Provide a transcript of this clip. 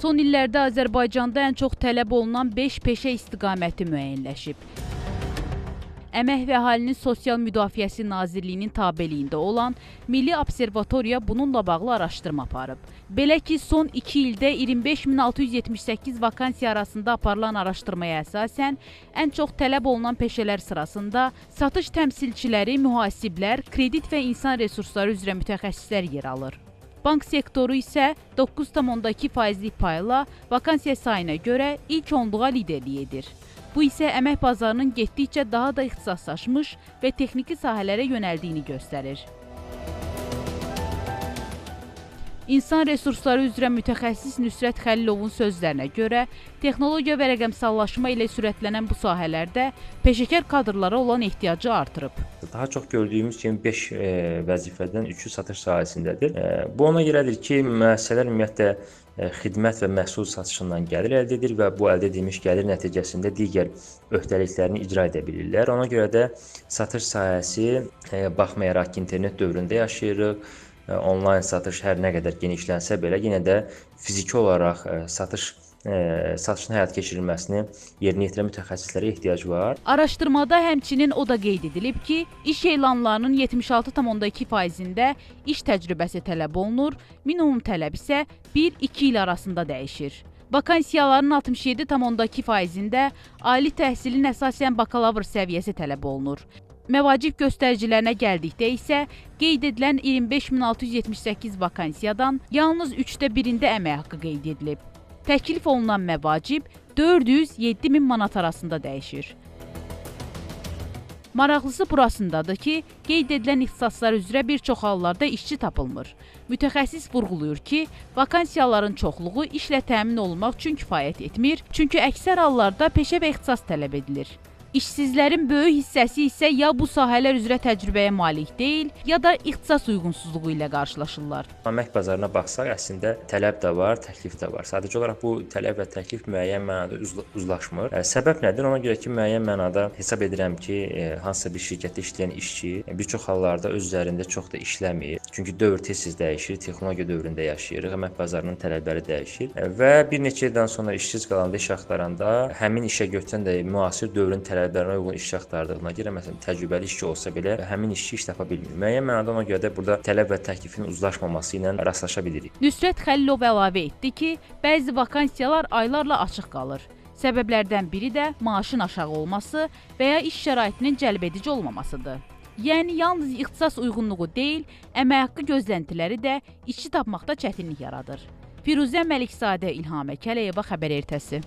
Son illərdə Azərbaycanda ən çox tələb olunan 5 peşə istiqaməti müəyyənləşib. Əmək və Əhalinin Sosial Müdafiəsi Nazirliyinin tabeliyində olan Milli Observatoriya bununla bağlı araşdırma aparıb. Belə ki, son 2 ildə 25.678 vakansiya arasında aparılan araşdırmaya əsasən ən çox tələb olunan peşələr sırasında satış təmsilçiləri, mühasiblər, kredit və insan resursları üzrə mütəxəssislər yer alır. Bank sektoru isə 9,2%lik payla vakansiya sayına görə ilk onluğa liderlik edir. Bu isə əmək bazarının getdikcə daha da ixtisaslaşmış və texniki sahələrə yönəldiyini göstərir. İnsan resursları üzrə mütəxəssis Nüsrət Xəlilovun sözlərinə görə, texnologiya və rəqəmsallaşma ilə sürətlənən bu sahələrdə peşəkar kadrlara olan ehtiyacı artırıb. Daha çox gördüyümüz kimi 5 vəzifədən 3-ü satış sahəsindədir. Bu ona görədir ki, müəssisələr ümumiyyətlə xidmət və məhsul satışından gəlir əldə edir və bu əldə edilmiş gəlir nəticəsində digər öhdəliklərini icra edə bilirlər. Ona görə də satış sahəsi baxmayaraq ki, internet dövründə yaşayırıq, onlayn satış hər nə qədər genişlənsə belə yenə də fiziki olaraq satışın həyata keçirilməsini yerinə yetirən mütəxəssislərə ehtiyac var. Araşdırmada həmçinin o da qeyd edilib ki, iş elanlarının 76,2%-də iş təcrübəsi tələb olunur, minimum tələb isə 1-2 il arasında dəyişir. Vakansiyaların 67,2%-də ali təhsilin əsasən bakalavr səviyyəsi tələb olunur. Məvacib göstəricilərinə gəldikdə isə qeyd edilən 25.678 vakansiyadan yalnız 1/3-də əmək haqqı qeyd edilib. Təklif olunan məvacib 400-7.000 manat arasında dəyişir. Maraqlısı burasındadır ki, qeyd edilən ixtisaslar üzrə bir çox hallarda işçi tapılmır. Mütəxəssis vurğulayır ki, vakansiyaların çoxluğu işlə təmin olunmaq üçün kifayət etmir, çünki əksər hallarda peşə və ixtisas tələb edilir. İşsizlərin böyük hissəsi isə ya bu sahələr üzrə təcrübəyə malik deyil, ya da ixtisas uyğunsuzluğu ilə qarşılaşırlar. Əmək bazarına baxsaq, əslində tələb də var, təklif də var. Sadəcə olaraq bu tələb və təklif müəyyən mənada uzlaşmır. Səbəb nədir? Ona görə ki, müəyyən mənada hesab edirəm ki, hansısa bir şirkətdə işləyən işçi bir çox hallarda öz üzərində çox da işləmir. Çünki dövr tez-tez dəyişir, texnologiya dövründə yaşayırıq, əmək bazarının tələbləri dəyişir və bir neçə ildən sonra işsiz qalanda, iş axtaranda həmin işə götürən də müasir dövrün tələblərinə uyğun iş axtardığına görə, məsələn, təcrübəli işçi olsa belə həmin işçi iş tapa bilmir. Müəyyən mənada ona görə də burada tələb və təklifin uzlaşmaması ilə rastlaşa bilirik. Nüsrət Xəlilov əlavə etdi ki, bəzi vakansiyalar aylarla açıq qalır. Səbəblərdən biri də maaşın aşağı olması və ya iş şəraitinin cəlbedici olmamasıdır. Yəni, yalnız ixtisas uyğunluğu deyil, əmək haqqı gözləntiləri də işçi tapmaqda çətinlik yaradır. Firuzə Məlikzadə, İlham Əkəliyeva, Xəbər Ertəsi.